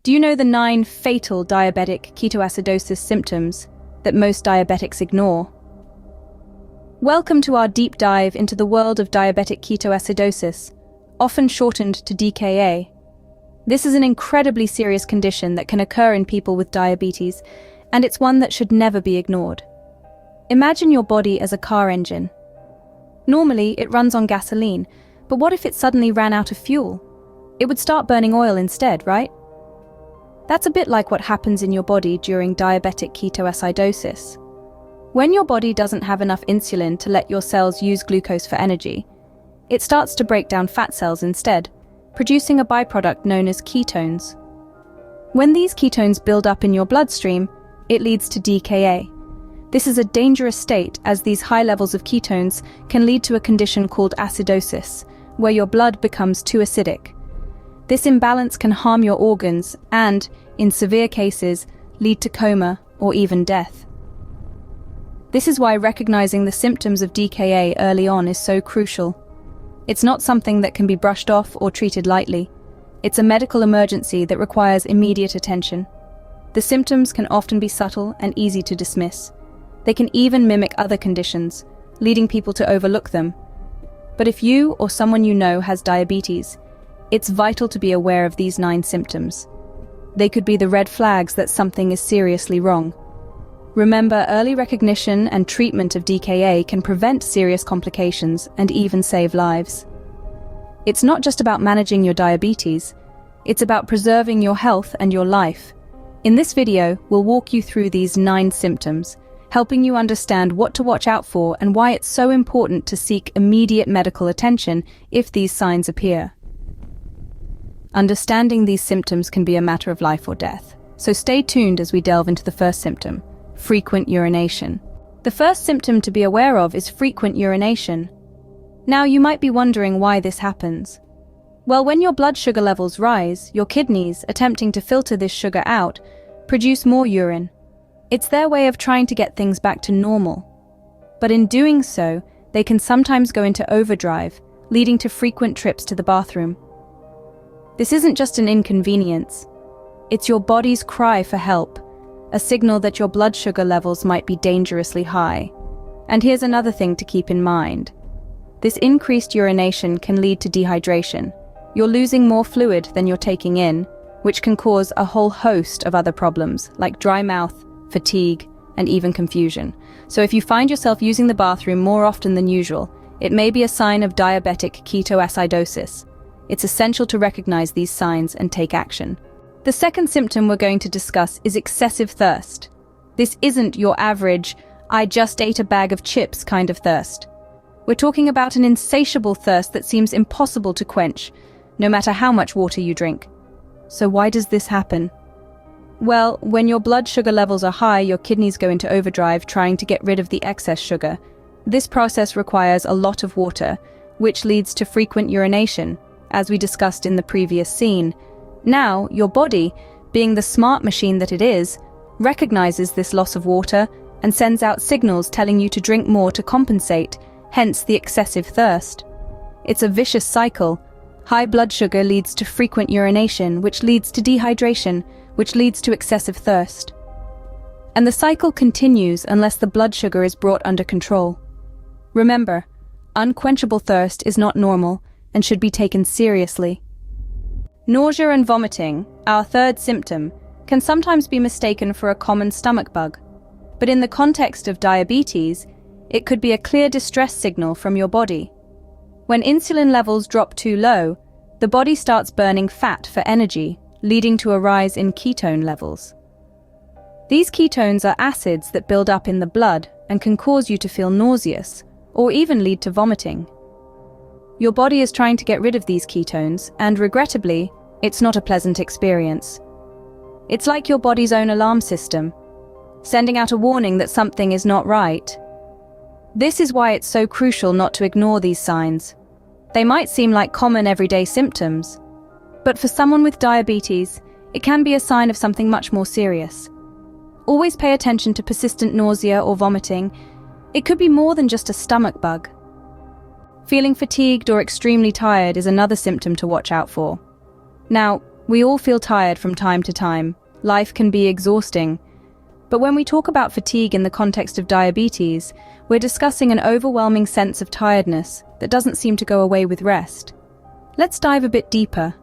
Do you know the 9 fatal diabetic ketoacidosis symptoms that most diabetics ignore? Welcome to our deep dive into the world of diabetic ketoacidosis, often shortened to DKA. This is an incredibly serious condition that can occur in people with diabetes, and it's one that should never be ignored. Imagine your body as a car engine. Normally, it runs on gasoline, but what if it suddenly ran out of fuel? It would start burning oil instead, right? That's a bit like what happens in your body during diabetic ketoacidosis. When your body doesn't have enough insulin to let your cells use glucose for energy, it starts to break down fat cells instead, producing a byproduct known as ketones. When these ketones build up in your bloodstream, it leads to DKA. This is a dangerous state as these high levels of ketones can lead to a condition called acidosis, where your blood becomes too acidic. This imbalance can harm your organs and, in severe cases, lead to coma or even death. This is why recognizing the symptoms of DKA early on is so crucial. It's not something that can be brushed off or treated lightly. It's a medical emergency that requires immediate attention. The symptoms can often be subtle and easy to dismiss. They can even mimic other conditions, leading people to overlook them. But if you or someone you know has diabetes, it's vital to be aware of these 9 symptoms. They could be the red flags that something is seriously wrong. Remember, early recognition and treatment of DKA can prevent serious complications and even save lives. It's not just about managing your diabetes, it's about preserving your health and your life. In this video, we'll walk you through these 9 symptoms, helping you understand what to watch out for and why it's so important to seek immediate medical attention if these signs appear. Understanding these symptoms can be a matter of life or death, so stay tuned as we delve into the first symptom, frequent urination. The first symptom to be aware of is frequent urination. Now, you might be wondering why this happens. Well, when your blood sugar levels rise, your kidneys, attempting to filter this sugar out, produce more urine. It's their way of trying to get things back to normal. But in doing so, they can sometimes go into overdrive, leading to frequent trips to the bathroom. This isn't just an inconvenience. It's your body's cry for help, a signal that your blood sugar levels might be dangerously high. And here's another thing to keep in mind. This increased urination can lead to dehydration. You're losing more fluid than you're taking in, which can cause a whole host of other problems, like dry mouth, fatigue, and even confusion. So if you find yourself using the bathroom more often than usual, it may be a sign of diabetic ketoacidosis. It's essential to recognize these signs and take action. The second symptom we're going to discuss is excessive thirst. This isn't your average, I just ate a bag of chips kind of thirst. We're talking about an insatiable thirst that seems impossible to quench, no matter how much water you drink. So why does this happen? Well, when your blood sugar levels are high, your kidneys go into overdrive trying to get rid of the excess sugar. This process requires a lot of water, which leads to frequent urination, as we discussed in the previous scene. Now, your body, being the smart machine that it is, recognizes this loss of water and sends out signals telling you to drink more to compensate, hence the excessive thirst. It's a vicious cycle. High blood sugar leads to frequent urination, which leads to dehydration, which leads to excessive thirst. And the cycle continues unless the blood sugar is brought under control. Remember, unquenchable thirst is not normal and should be taken seriously. Nausea and vomiting, our third symptom, can sometimes be mistaken for a common stomach bug. But in the context of diabetes, it could be a clear distress signal from your body. When insulin levels drop too low, the body starts burning fat for energy, leading to a rise in ketone levels. These ketones are acids that build up in the blood and can cause you to feel nauseous, or even lead to vomiting. Your body is trying to get rid of these ketones, and regrettably, it's not a pleasant experience. It's like your body's own alarm system, sending out a warning that something is not right. This is why it's so crucial not to ignore these signs. They might seem like common everyday symptoms, but for someone with diabetes, it can be a sign of something much more serious. Always pay attention to persistent nausea or vomiting. It could be more than just a stomach bug. Feeling fatigued or extremely tired is another symptom to watch out for. Now, We all feel tired from time to time. Life can be exhausting. But when we talk about fatigue in the context of diabetes, we're discussing an overwhelming sense of tiredness that doesn't seem to go away with rest. Let's dive a bit deeper.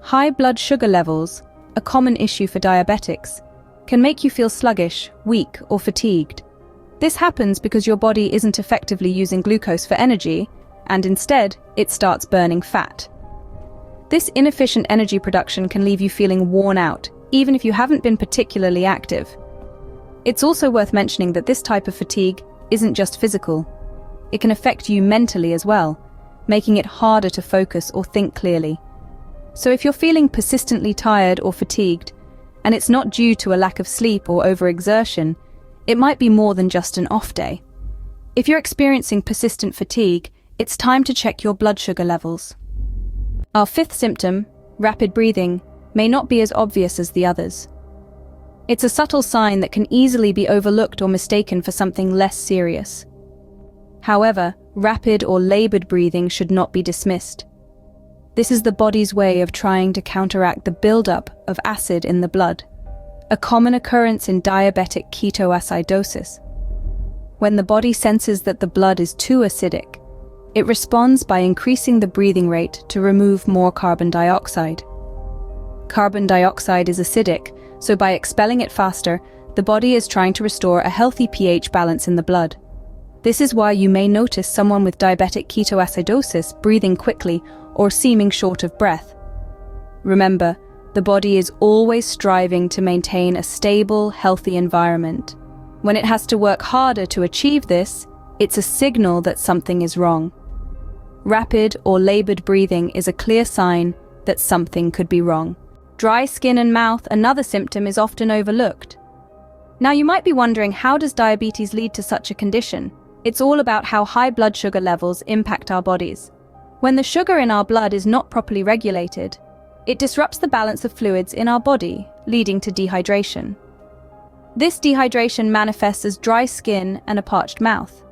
High blood sugar levels, a common issue for diabetics, can make you feel sluggish, weak, or fatigued. This happens because your body isn't effectively using glucose for energy, and instead, it starts burning fat. This inefficient energy production can leave you feeling worn out, even if you haven't been particularly active. It's also worth mentioning that this type of fatigue isn't just physical. It can affect you mentally as well, making it harder to focus or think clearly. So if you're feeling persistently tired or fatigued, and it's not due to a lack of sleep or overexertion, it might be more than just an off day. If you're experiencing persistent fatigue, it's time to check your blood sugar levels. Our fifth symptom, rapid breathing, may not be as obvious as the others. It's a subtle sign that can easily be overlooked or mistaken for something less serious. However, rapid or labored breathing should not be dismissed. This is the body's way of trying to counteract the buildup of acid in the blood, a common occurrence in diabetic ketoacidosis. When the body senses that the blood is too acidic, it responds by increasing the breathing rate to remove more carbon dioxide. Carbon dioxide is acidic, so by expelling it faster, the body is trying to restore a healthy pH balance in the blood. This is why you may notice someone with diabetic ketoacidosis breathing quickly or seeming short of breath. Remember, the body is always striving to maintain a stable, healthy environment. When it has to work harder to achieve this, it's a signal that something is wrong. Rapid or labored breathing is a clear sign that something could be wrong. Dry skin and mouth, another symptom, is often overlooked. Now you might be wondering, how does diabetes lead to such a condition? It's all about how high blood sugar levels impact our bodies. When the sugar in our blood is not properly regulated, it disrupts the balance of fluids in our body, leading to dehydration. This dehydration manifests as dry skin and a parched mouth.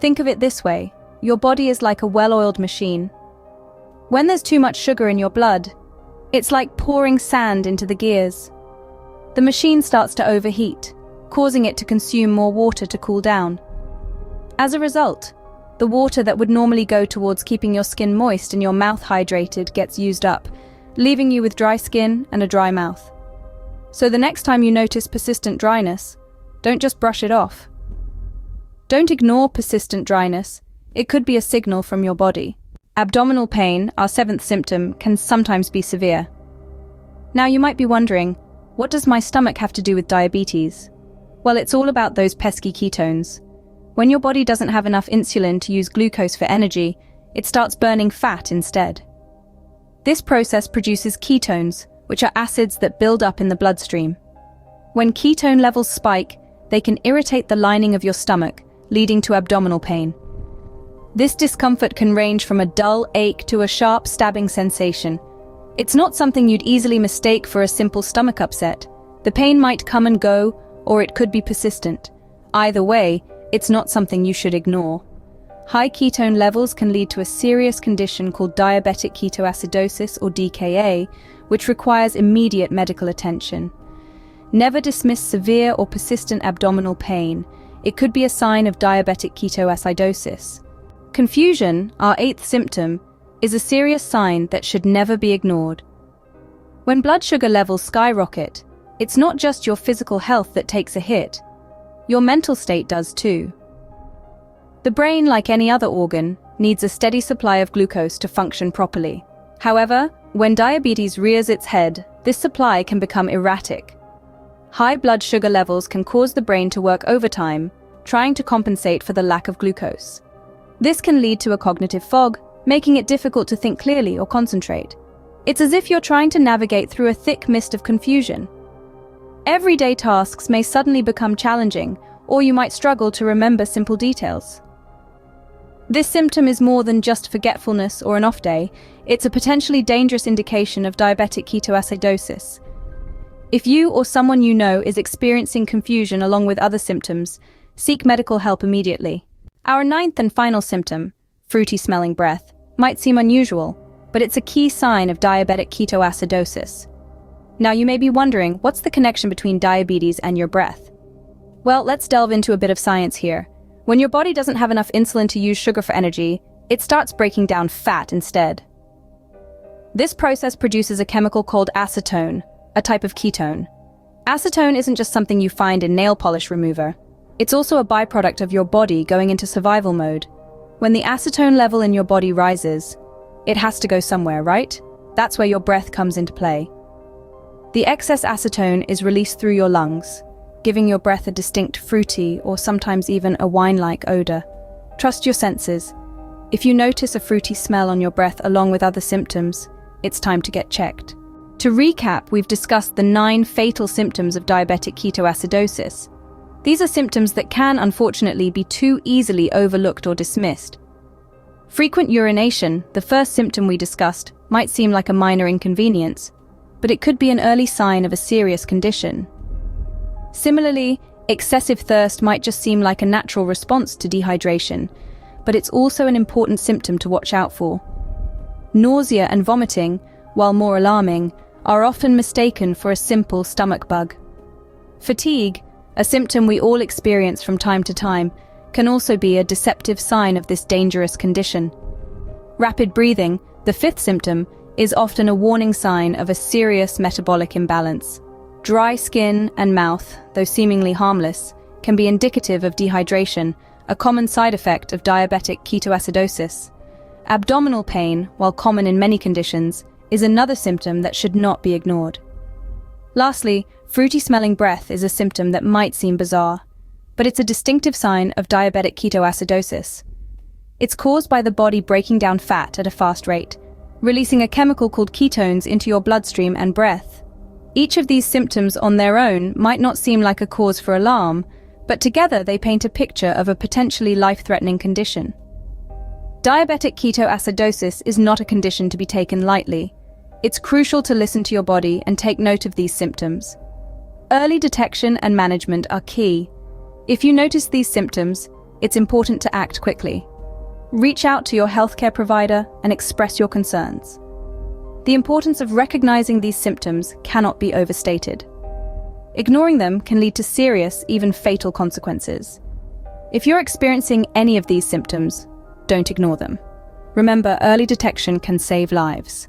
Think of it this way: your body is like a well-oiled machine. When there's too much sugar in your blood, it's like pouring sand into the gears. The machine starts to overheat, causing it to consume more water to cool down. As a result, the water that would normally go towards keeping your skin moist and your mouth hydrated gets used up, leaving you with dry skin and a dry mouth. So the next time you notice persistent dryness, don't just brush it off. Don't ignore persistent dryness. It could be a signal from your body. Abdominal pain, our seventh symptom, can sometimes be severe. Now you might be wondering, what does my stomach have to do with diabetes? Well, it's all about those pesky ketones. When your body doesn't have enough insulin to use glucose for energy, it starts burning fat instead. This process produces ketones, which are acids that build up in the bloodstream. When ketone levels spike, they can irritate the lining of your stomach, leading to abdominal pain. This discomfort can range from a dull ache to a sharp stabbing sensation. It's not something you'd easily mistake for a simple stomach upset. The pain might come and go, or it could be persistent. Either way, it's not something you should ignore. High ketone levels can lead to a serious condition called diabetic ketoacidosis, or DKA, which requires immediate medical attention. Never dismiss severe or persistent abdominal pain. It could be a sign of diabetic ketoacidosis. Confusion, our eighth symptom, is a serious sign that should never be ignored. When blood sugar levels skyrocket, it's not just your physical health that takes a hit. Your mental state does too. The brain, like any other organ, needs a steady supply of glucose to function properly. However, when diabetes rears its head, this supply can become erratic. High blood sugar levels can cause the brain to work overtime, trying to compensate for the lack of glucose. This can lead to a cognitive fog, making it difficult to think clearly or concentrate. It's as if you're trying to navigate through a thick mist of confusion. Everyday tasks may suddenly become challenging, or you might struggle to remember simple details. This symptom is more than just forgetfulness or an off day. It's a potentially dangerous indication of diabetic ketoacidosis. If you or someone you know is experiencing confusion along with other symptoms, seek medical help immediately. Our ninth and final symptom, fruity smelling breath, might seem unusual, but it's a key sign of diabetic ketoacidosis. Now you may be wondering, what's the connection between diabetes and your breath? Well, let's delve into a bit of science here. When your body doesn't have enough insulin to use sugar for energy, it starts breaking down fat instead. This process produces a chemical called acetone, a type of ketone. Acetone isn't just something you find in nail polish remover. It's also a byproduct of your body going into survival mode. When the acetone level in your body rises, it has to go somewhere, right? That's where your breath comes into play. The excess acetone is released through your lungs, giving your breath a distinct fruity or sometimes even a wine-like odor. Trust your senses. If you notice a fruity smell on your breath along with other symptoms, it's time to get checked. To recap, we've discussed the 9 fatal symptoms of diabetic ketoacidosis. These are symptoms that can, unfortunately, be too easily overlooked or dismissed. Frequent urination, the first symptom we discussed, might seem like a minor inconvenience, but it could be an early sign of a serious condition. Similarly, excessive thirst might just seem like a natural response to dehydration, but it's also an important symptom to watch out for. Nausea and vomiting, while more alarming, are often mistaken for a simple stomach bug. Fatigue, a symptom we all experience from time to time, can also be a deceptive sign of this dangerous condition. Rapid breathing, the 5th symptom, is often a warning sign of a serious metabolic imbalance. Dry skin and mouth, though seemingly harmless, can be indicative of dehydration, a common side effect of diabetic ketoacidosis. Abdominal pain, while common in many conditions, is another symptom that should not be ignored. Lastly, fruity-smelling breath is a symptom that might seem bizarre, but it's a distinctive sign of diabetic ketoacidosis. It's caused by the body breaking down fat at a fast rate, releasing a chemical called ketones into your bloodstream and breath. Each of these symptoms on their own might not seem like a cause for alarm, but together they paint a picture of a potentially life-threatening condition. Diabetic ketoacidosis is not a condition to be taken lightly. It's crucial to listen to your body and take note of these symptoms. Early detection and management are key. If you notice these symptoms, it's important to act quickly. Reach out to your healthcare provider and express your concerns. The importance of recognizing these symptoms cannot be overstated. Ignoring them can lead to serious, even fatal consequences. If you're experiencing any of these symptoms, don't ignore them. Remember, early detection can save lives.